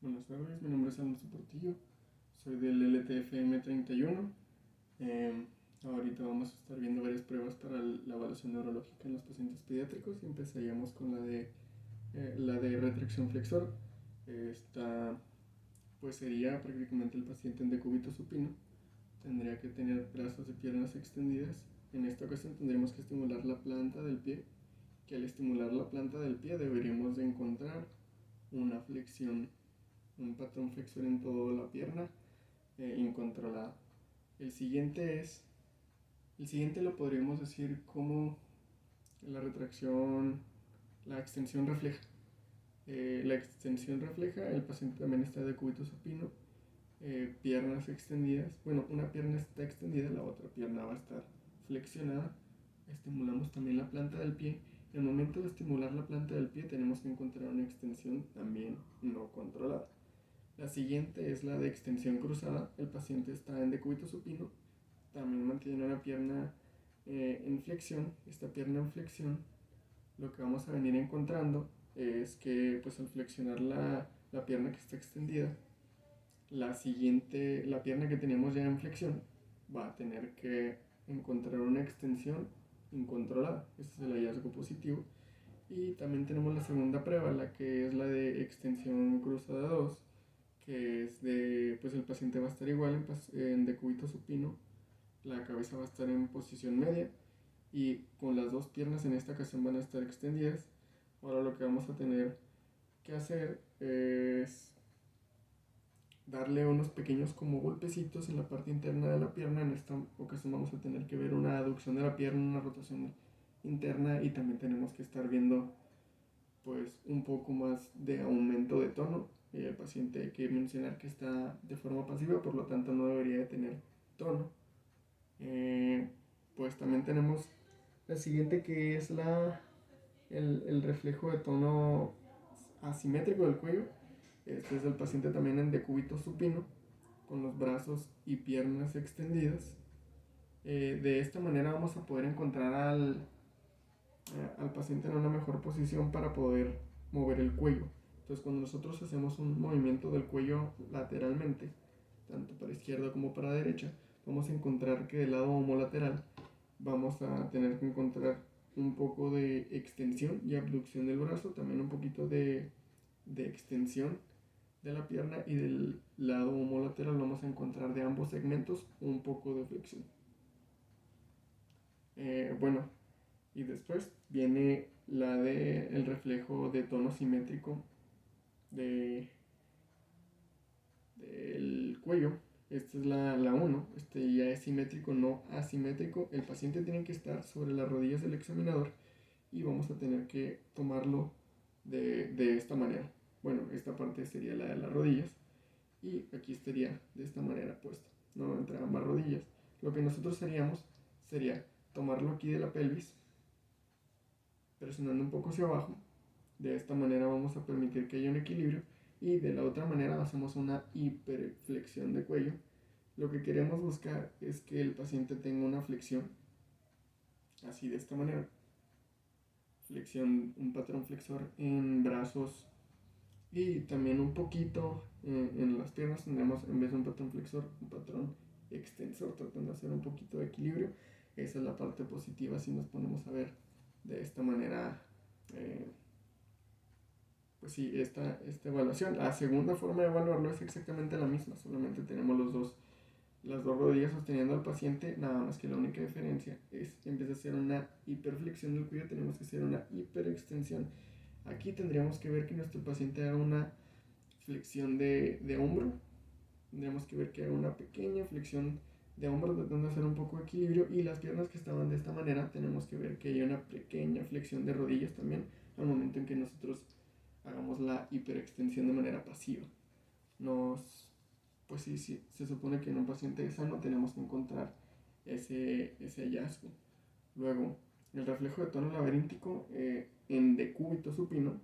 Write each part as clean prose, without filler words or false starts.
Buenas tardes, mi nombre es Alonso Portillo, soy del LTFM 31. Ahorita vamos a estar viendo varias pruebas para la evaluación neurológica en los pacientes pediátricos y empezaríamos con la de retracción flexor. Esta pues sería prácticamente el paciente en decúbito supino. Tendría que tener brazos y piernas extendidas. En esta ocasión tendríamos que estimular la planta del pie, que al estimular la planta del pie deberíamos de encontrar una flexión, un patrón flexor en toda la pierna incontrolada. El siguiente es, el siguiente lo podríamos decir como la retracción, la extensión refleja. La extensión refleja, el paciente también está de cúbito supino, piernas extendidas. Bueno, una pierna está extendida, la otra pierna va a estar flexionada. Estimulamos también la planta del pie. En el momento de estimular la planta del pie tenemos que encontrar una extensión también no controlada. La siguiente es la de extensión cruzada. El paciente está en decúbito supino, también mantiene una pierna en flexión. Esta pierna en flexión, lo que vamos a venir encontrando es que pues al flexionar la pierna que está extendida, la pierna que teníamos ya en flexión va a tener que encontrar una extensión incontrolada. Este es el hallazgo positivo. Y también tenemos la segunda prueba, la que es la de extensión cruzada 2, que es de, pues el paciente va a estar igual en decúbito supino, la cabeza va a estar en posición media y con las dos piernas en esta ocasión van a estar extendidas. Ahora lo que vamos a tener que hacer es darle unos pequeños como golpecitos en la parte interna de la pierna. En esta ocasión vamos a tener que ver una aducción de la pierna, una rotación interna y también tenemos que estar viendo pues un poco más de aumento de tono. El paciente hay que mencionar que está de forma pasiva, por lo tanto no debería de tener tono. Pues también tenemos la siguiente, que es el reflejo de tono asimétrico del cuello. Este es el paciente también en decúbito supino, con los brazos y piernas extendidas. De esta manera vamos a poder encontrar al paciente en una mejor posición para poder mover el cuello. Entonces cuando nosotros hacemos un movimiento del cuello lateralmente, tanto para izquierda como para derecha, vamos a encontrar que del lado homolateral vamos a tener que encontrar un poco de extensión y abducción del brazo, también un poquito de extensión de la pierna, y del lado homolateral vamos a encontrar de ambos segmentos un poco de flexión. Bueno, y después viene la de el reflejo de tono simétrico del cuello. Esta es la 1. Este ya es simétrico, no asimétrico. El paciente tiene que estar sobre las rodillas del examinador y vamos a tener que tomarlo de esta manera. Bueno, esta parte sería la de las rodillas y aquí estaría de esta manera puesto, no entre ambas rodillas. Lo que nosotros haríamos sería tomarlo aquí de la pelvis, presionando un poco hacia abajo. De esta manera vamos a permitir que haya un equilibrio y de la otra manera hacemos una hiperflexión de cuello. Lo que queremos buscar es que el paciente tenga una flexión así, de esta manera. Flexión, un patrón flexor en brazos y también un poquito en las piernas. Tendremos, en vez de un patrón flexor, un patrón extensor, tratando de hacer un poquito de equilibrio. Esa es la parte positiva si nos ponemos a ver de esta manera. Pues sí, esta evaluación. La segunda forma de evaluarlo es exactamente la misma, solamente tenemos las dos rodillas sosteniendo al paciente, nada más que la única diferencia es que en vez de hacer una hiperflexión del cuello tenemos que hacer una hiperextensión. Aquí tendríamos que ver que nuestro paciente haga una flexión de hombro, tendríamos que ver que haga una pequeña flexión de hombro tratando de hacer un poco de equilibrio, y las piernas que estaban de esta manera tenemos que ver que haya una pequeña flexión de rodillas también al momento en que nosotros hagamos la hiperextensión de manera pasiva. Pues sí, se supone que en un paciente sano tenemos que encontrar ese hallazgo. Luego, el reflejo de tono laberíntico en decúbito supino.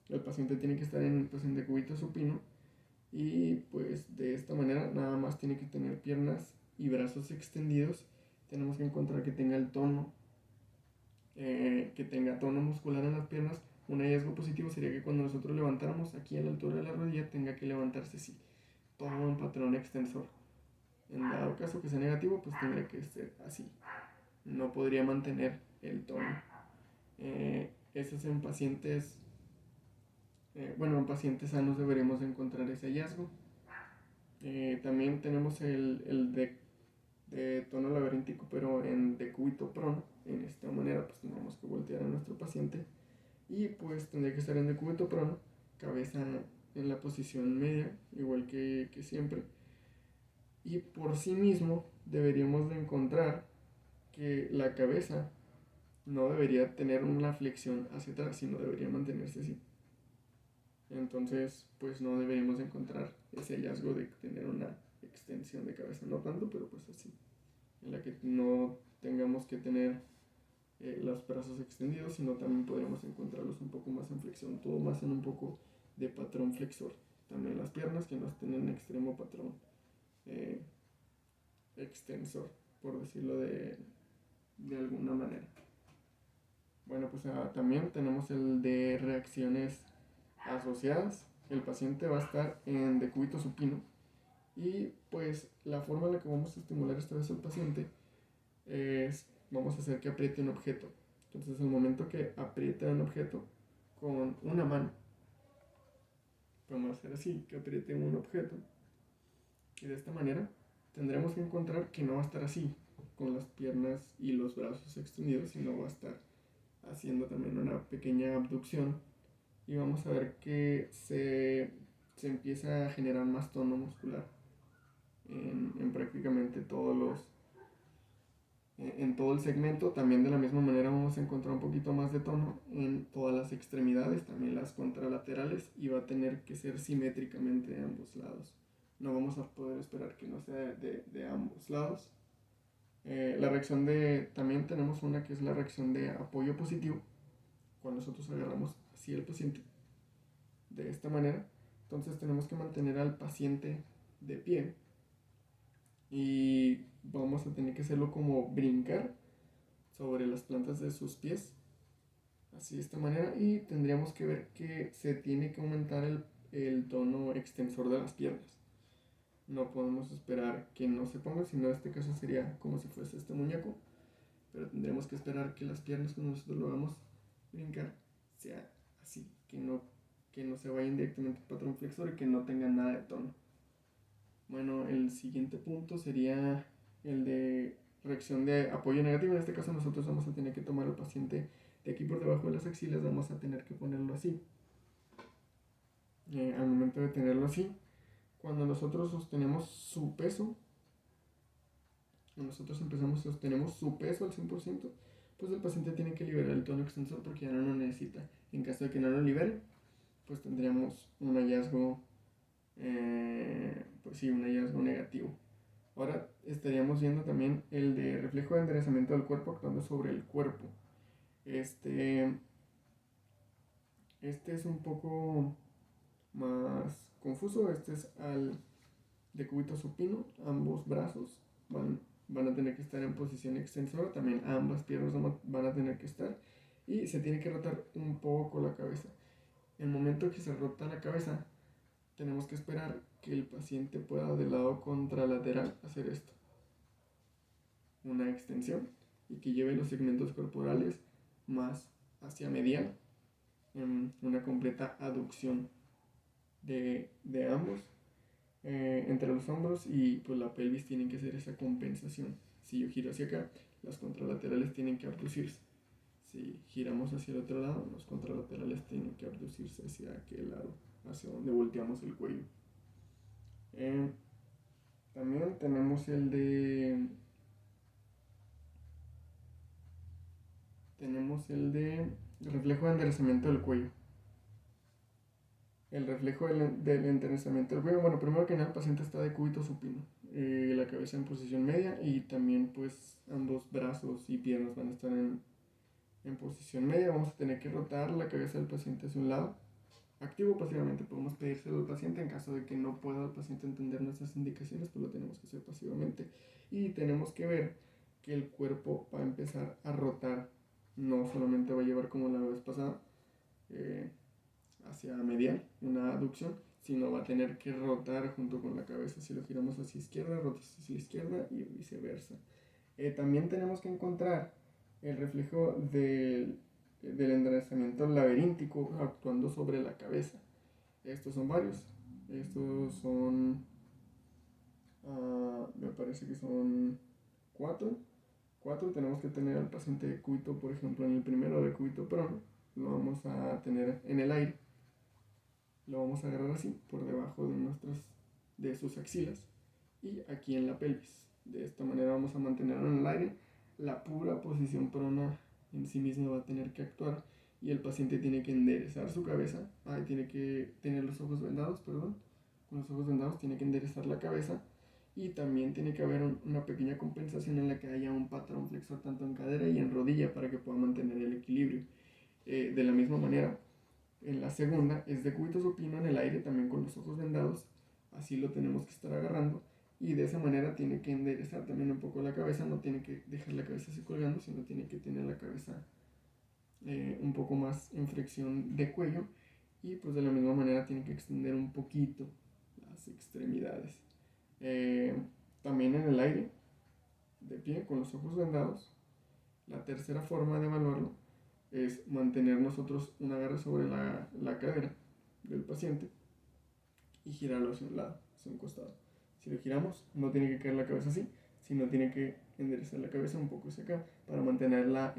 El paciente tiene que estar en decúbito supino y pues de esta manera nada más tiene que tener piernas y brazos extendidos. Tenemos que encontrar que tenga el tono, que tenga tono muscular en las piernas Un hallazgo positivo sería que cuando nosotros levantáramos aquí a la altura de la rodilla tenga que levantarse así, todo en patrón extensor. En dado caso que sea negativo, pues tendría que ser así. No podría mantener el tono. Eso es en pacientes, bueno, en pacientes sanos deberíamos encontrar ese hallazgo. También tenemos el de tono laberíntico, pero en decúbito prono. En esta manera, pues tendremos que voltear a nuestro paciente y pues tendría que estar en decúbito prono, cabeza en la posición media, igual que siempre. Y por sí mismo deberíamos de encontrar que la cabeza no debería tener una flexión hacia atrás, sino debería mantenerse así. Entonces, pues no deberíamos encontrar ese hallazgo de tener una extensión de cabeza, no tanto, pero pues así, en la que no tengamos que tener los brazos extendidos, sino también podríamos encontrarlos un poco más en flexión, todo más en un poco de patrón flexor. También las piernas que no estén en extremo patrón eh, extensor, por decirlo de alguna manera. Bueno, pues también tenemos el de reacciones asociadas. El paciente va a estar en decúbito supino y pues la forma en la que vamos a estimular esta vez al paciente es, vamos a hacer que apriete un objeto. Entonces el momento que apriete un objeto con una mano, podemos hacer así, que apriete un objeto. Y de esta manera tendremos que encontrar que no va a estar así, con las piernas y los brazos extendidos, sino va a estar haciendo también una pequeña abducción. Y vamos a ver que se empieza a generar más tono muscular en prácticamente todos en todo el segmento. También de la misma manera vamos a encontrar un poquito más de tono en todas las extremidades, también las contralaterales, y va a tener que ser simétricamente de ambos lados. No vamos a poder esperar que no sea de ambos lados. La reacción también tenemos una que es la reacción de apoyo positivo, cuando nosotros agarramos así al paciente de esta manera. Entonces tenemos que mantener al paciente de pie y vamos a tener que hacerlo como brincar sobre las plantas de sus pies, así de esta manera, y tendríamos que ver que se tiene que aumentar el tono extensor de las piernas. No podemos esperar que no se ponga, sino en este caso sería como si fuese este muñeco, pero tendremos que esperar que las piernas cuando nosotros lo hagamos brincar sea así, que no se vayan directamente al patrón flexor y que no tengan nada de tono. Bueno, el siguiente punto sería el de reacción de apoyo negativo. En este caso nosotros vamos a tener que tomar al paciente de aquí por debajo de las axilas, vamos a tener que ponerlo así. Al momento de tenerlo así, cuando nosotros sostenemos su peso, nosotros empezamos, sostenemos su peso al 100%, pues el paciente tiene que liberar el tono extensor porque ya no lo necesita. En caso de que no lo libere, pues tendríamos un hallazgo, pues sí, un hallazgo negativo. Ahora estaríamos viendo también el de reflejo de enderezamiento del cuerpo actuando sobre el cuerpo. Este es un poco más confuso. Este es al decúbito supino. Ambos brazos van a tener que estar en posición extensora. También ambas piernas van a tener que estar. Y se tiene que rotar un poco la cabeza. En el momento que se rota la cabeza, tenemos que esperar que el paciente pueda del lado contralateral hacer esto. Una extensión y que lleve los segmentos corporales más hacia medial, en una completa aducción de ambos entre los hombros, y pues la pelvis tiene que hacer esa compensación. Si yo giro hacia acá, las contralaterales tienen que abducirse. Si giramos hacia el otro lado, los contralaterales tienen que abducirse hacia aquel lado, hacia donde volteamos el cuello. También tenemos el de reflejo de enderezamiento del cuello. El reflejo del enderezamiento del cuello, bueno, primero que nada el paciente está de cúbito supino, la cabeza en posición media, y también pues ambos brazos y piernas van a estar en posición media. Vamos a tener que rotar la cabeza del paciente hacia un lado. Activo o pasivamente podemos pedírselo al paciente. En caso de que no pueda el paciente entender nuestras indicaciones, pues lo tenemos que hacer pasivamente. Y tenemos que ver que el cuerpo va a empezar a rotar. No solamente va a llevar como la vez pasada, hacia medial, una aducción, sino va a tener que rotar junto con la cabeza. Si lo giramos hacia izquierda, rota hacia la izquierda y viceversa. También tenemos que encontrar el reflejo del enderezamiento laberíntico actuando sobre la cabeza. Estos son varios. Estos son, me parece que son 4. 4 tenemos que tener al paciente de cúbito, por ejemplo, en el primero de cúbito prono, lo vamos a tener en el aire. Lo vamos a agarrar así, por debajo de sus axilas y aquí en la pelvis. De esta manera vamos a mantenerlo en el aire. La pura posición prona en sí misma va a tener que actuar y el paciente tiene que enderezar su cabeza. Tiene que tener los ojos vendados, perdón. Con los ojos vendados tiene que enderezar la cabeza y también tiene que haber una pequeña compensación en la que haya un patrón flexor tanto en cadera y en rodilla para que pueda mantener el equilibrio. De la misma manera, en la segunda es de cúbito supino en el aire, también con los ojos vendados. Así lo tenemos que estar agarrando. Y de esa manera tiene que enderezar también un poco la cabeza. No tiene que dejar la cabeza así colgando, sino tiene que tener la cabeza un poco más en flexión de cuello. Y pues de la misma manera tiene que extender un poquito las extremidades. También en el aire, de pie, con los ojos vendados. La tercera forma de evaluarlo es mantener nosotros un agarre sobre la cadera del paciente y girarlo hacia un lado, hacia un costado. Si lo giramos, no tiene que caer la cabeza así, sino tiene que enderezar la cabeza un poco hacia acá para mantenerla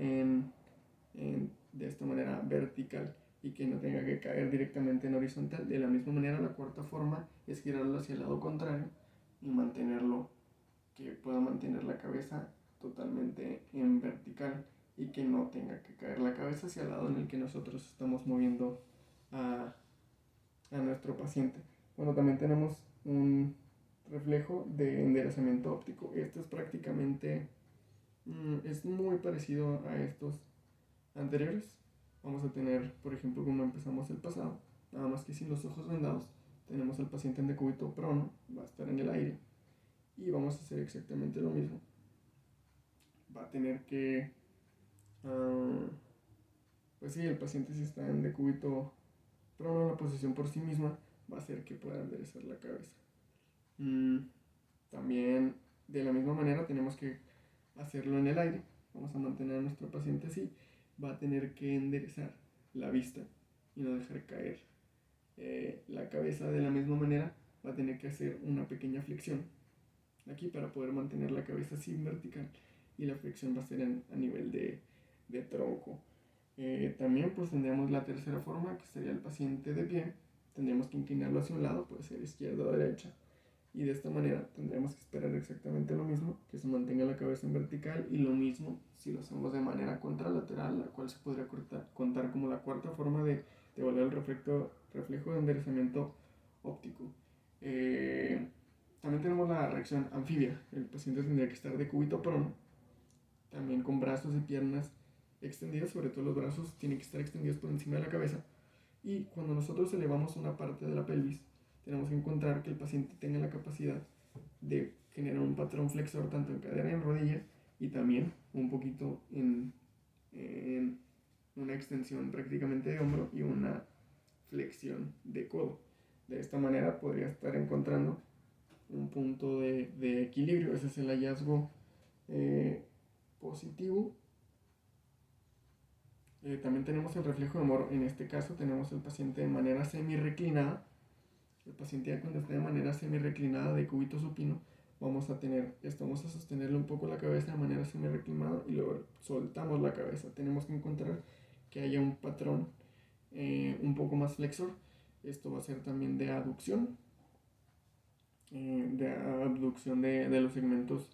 de esta manera vertical y que no tenga que caer directamente en horizontal. De la misma manera, la cuarta forma es girarlo hacia el lado contrario y mantenerlo, que pueda mantener la cabeza totalmente en vertical y que no tenga que caer la cabeza hacia el lado en el que nosotros estamos moviendo a nuestro paciente. Bueno, también tenemos un reflejo de enderezamiento óptico. Esto es prácticamente, es muy parecido a estos anteriores. Vamos a tener, por ejemplo, como empezamos el pasado, nada más que sin los ojos vendados. Tenemos al paciente en decúbito prono, va a estar en el aire y vamos a hacer exactamente lo mismo. Va a tener que, pues sí, el paciente si está en decúbito prono, la posición por sí misma va a hacer que pueda enderezar la cabeza. También de la misma manera tenemos que hacerlo en el aire. Vamos a mantener a nuestro paciente así. Va a tener que enderezar la vista y no dejar caer la cabeza. De la misma manera va a tener que hacer una pequeña flexión aquí para poder mantener la cabeza así en vertical y la flexión va a ser a nivel de tronco. También pues tendríamos la tercera forma, que sería el paciente de pie. Tendríamos que inclinarlo hacia un lado, puede ser izquierda o derecha, y de esta manera tendremos que esperar exactamente lo mismo, que se mantenga la cabeza en vertical, y lo mismo si lo hacemos de manera contralateral, la cual se podría contar como la cuarta forma de evaluar el reflejo de enderezamiento óptico. También tenemos la reacción anfibia. El paciente tendría que estar de cúbito prono, también con brazos y piernas extendidos, sobre todo los brazos tienen que estar extendidos por encima de la cabeza. Y cuando nosotros elevamos una parte de la pelvis, tenemos que encontrar que el paciente tenga la capacidad de generar un patrón flexor tanto en cadera y en rodilla, y también un poquito en una extensión prácticamente de hombro y una flexión de codo. De esta manera podría estar encontrando un punto de equilibrio. Ese es el hallazgo positivo. También tenemos el reflejo de Moore. En este caso tenemos el paciente de manera semi-reclinada. El paciente ya cuando está de manera semi-reclinada de cúbito supino, vamos a sostenerle un poco la cabeza de manera semi-reclinada y luego soltamos la cabeza. Tenemos que encontrar que haya un patrón un poco más flexor. Esto va a ser también de aducción, de los segmentos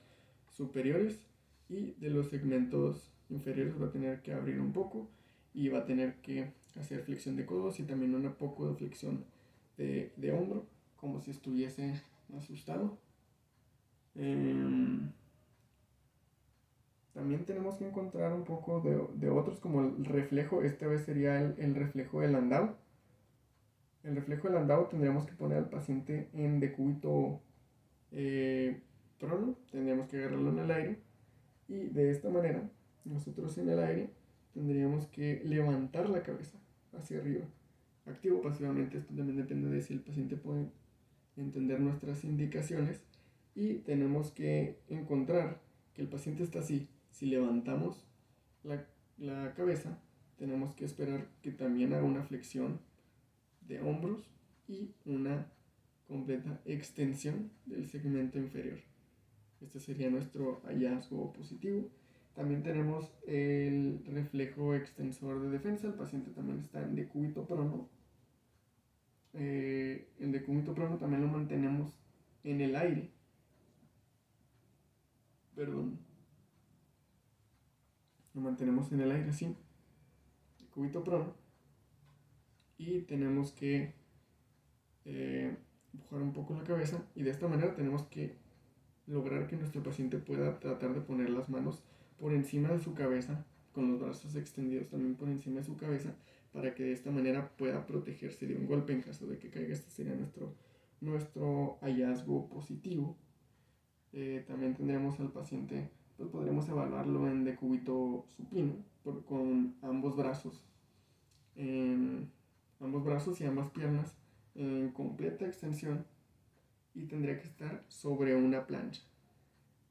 superiores, y de los segmentos inferiores va a tener que abrir un poco y va a tener que hacer flexión de codos y también un poco de flexión de hombro, como si estuviese asustado. También tenemos que encontrar un poco de otros, como el reflejo. Esta vez sería el reflejo del Landau. El reflejo del Landau tendríamos que poner al paciente en decúbito prono, tendríamos que agarrarlo en el aire, y de esta manera nosotros en el aire tendríamos que levantar la cabeza hacia arriba. Activo o pasivamente, esto también depende de si el paciente puede entender nuestras indicaciones. Y tenemos que encontrar que el paciente está así. Si levantamos la cabeza, tenemos que esperar que también haga una flexión de hombros y una completa extensión del segmento inferior. Este sería nuestro hallazgo positivo. También tenemos el reflejo extensor de defensa. El paciente también está en decúbito prono. El decúbito prono también lo mantenemos en el aire. Perdón. Lo mantenemos en el aire así. Decúbito prono. Y tenemos que empujar un poco la cabeza. Y de esta manera tenemos que lograr que nuestro paciente pueda tratar de poner las manos por encima de su cabeza, con los brazos extendidos también por encima de su cabeza, para que de esta manera pueda protegerse de un golpe en caso de que caiga. Este sería nuestro hallazgo positivo. También tendremos al paciente, pues podremos evaluarlo en decúbito supino, con ambos brazos y ambas piernas en completa extensión, y tendría que estar sobre una plancha.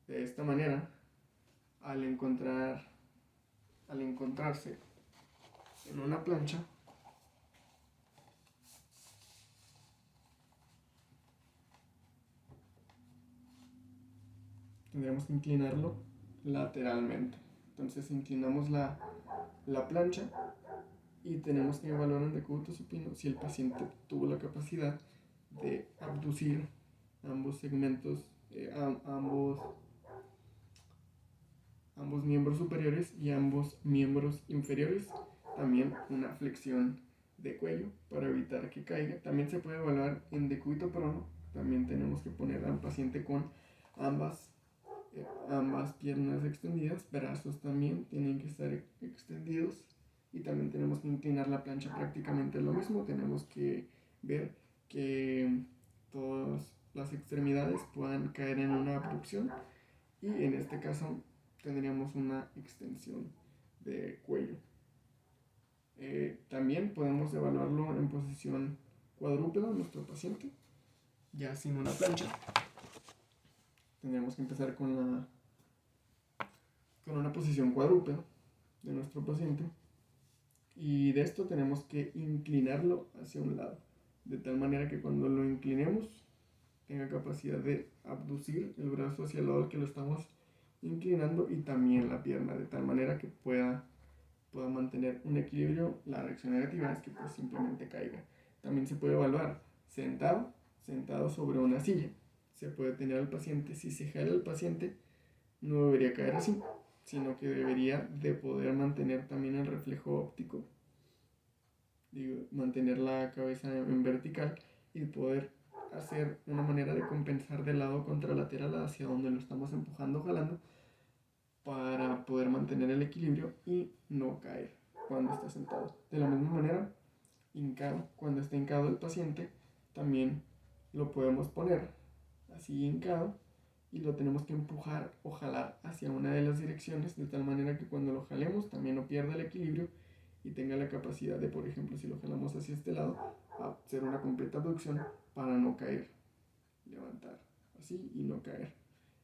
De esta manera, al encontrarse en una plancha, tendríamos que inclinarlo lateralmente. Entonces inclinamos la plancha y tenemos que evaluar en decúbito supino si el paciente tuvo la capacidad de abducir ambos segmentos, ambos miembros superiores y ambos miembros inferiores. También una flexión de cuello para evitar que caiga. También se puede evaluar en decúbito prono. También tenemos que poner al paciente con ambas piernas extendidas. Brazos también tienen que estar extendidos. Y también tenemos que inclinar la plancha prácticamente lo mismo. Tenemos que ver que todas las extremidades puedan caer en una abducción. Y en este caso tendríamos una extensión de cuello. También podemos evaluarlo en posición cuadrúpeda en nuestro paciente, ya sin una plancha. Tendríamos que empezar con una posición cuadrúpeda de nuestro paciente, y de esto tenemos que inclinarlo hacia un lado, de tal manera que cuando lo inclinemos tenga capacidad de abducir el brazo hacia el lado al que lo estamos inclinando, y también la pierna, de tal manera que pueda mantener un equilibrio. La reacción negativa es que pues simplemente caiga. También se puede evaluar sentado sobre una silla. Se puede tener al paciente, si se jala el paciente no debería caer así, sino que debería de poder mantener también el reflejo óptico, mantener la cabeza en vertical y poder hacer una manera de compensar de lado contralateral hacia donde lo estamos empujando, jalando, para poder mantener el equilibrio y no caer cuando está sentado. De la misma manera, hincado, cuando está hincado el paciente, también lo podemos poner así hincado, y lo tenemos que empujar o jalar hacia una de las direcciones, de tal manera que cuando lo jalemos también no pierda el equilibrio y tenga la capacidad de, por ejemplo, si lo jalamos hacia este lado, hacer una completa abducción para no caer, levantar así y no caer.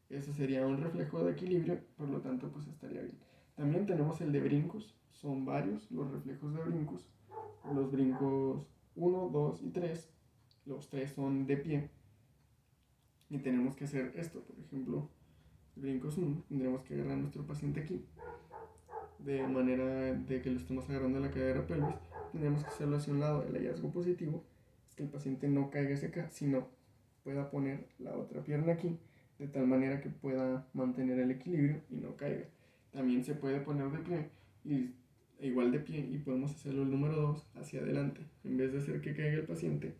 Eso sería un reflejo de equilibrio, por lo tanto pues estaría bien. También tenemos el de brincos. Son varios los reflejos de brincos. Los brincos 1, 2 y 3. Los 3 son de pie. Y tenemos que hacer esto. Por ejemplo, brincos 1, tendremos que agarrar a nuestro paciente aquí, de manera de que lo estemos agarrando la cadera pelvis. Tendremos que hacerlo hacia un lado. El hallazgo positivo es que el paciente no caiga hacia acá, sino pueda poner la otra pierna aquí, de tal manera que pueda mantener el equilibrio y no caiga. También se puede poner de pie, igual de pie, y podemos hacerlo el número 2 hacia adelante. En vez de hacer que caiga el paciente,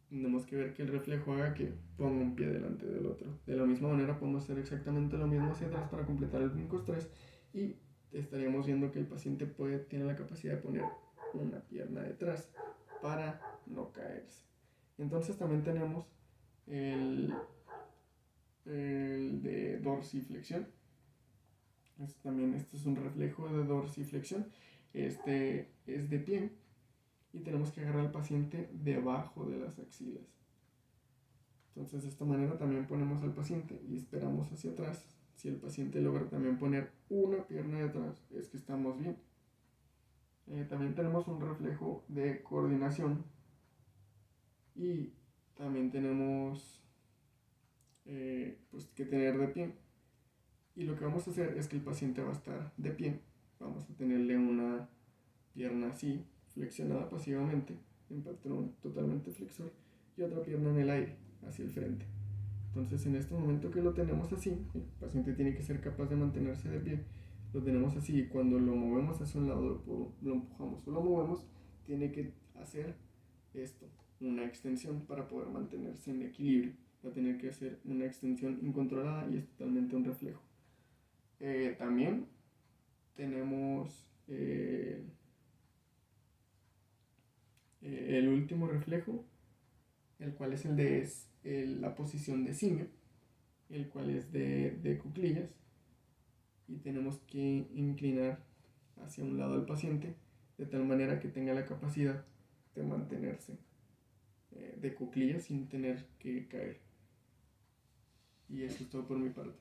tenemos que ver que el reflejo haga que ponga un pie delante del otro. De la misma manera podemos hacer exactamente lo mismo hacia atrás para completar el brincos 3, y estaríamos viendo que el paciente tiene la capacidad de poner una pierna detrás para no caerse. Entonces también tenemos el de dorsiflexión. Este es un reflejo de dorsiflexión. Este es de pie, y tenemos que agarrar al paciente debajo de las axilas. Entonces de esta manera también ponemos al paciente y esperamos hacia atrás. Si el paciente logra también poner una pierna de atrás, es que estamos bien. También tenemos un reflejo de coordinación y también tenemos pues que tener de pie. Y lo que vamos a hacer es que el paciente va a estar de pie. Vamos a tenerle una pierna así, flexionada pasivamente, en patrón totalmente flexor, y otra pierna en el aire, hacia el frente. Entonces, en este momento que lo tenemos así, el paciente tiene que ser capaz de mantenerse de pie. Lo tenemos así y cuando lo movemos hacia un lado, lo empujamos o lo movemos, tiene que hacer esto, una extensión para poder mantenerse en equilibrio. Va a tener que hacer una extensión incontrolada y es totalmente un reflejo. También tenemos el último reflejo, el cual es el de la posición de simio, el cual es de cuclillas, y tenemos que inclinar hacia un lado al paciente de tal manera que tenga la capacidad de mantenerse de cuclillas sin tener que caer. Y eso es todo por mi parte.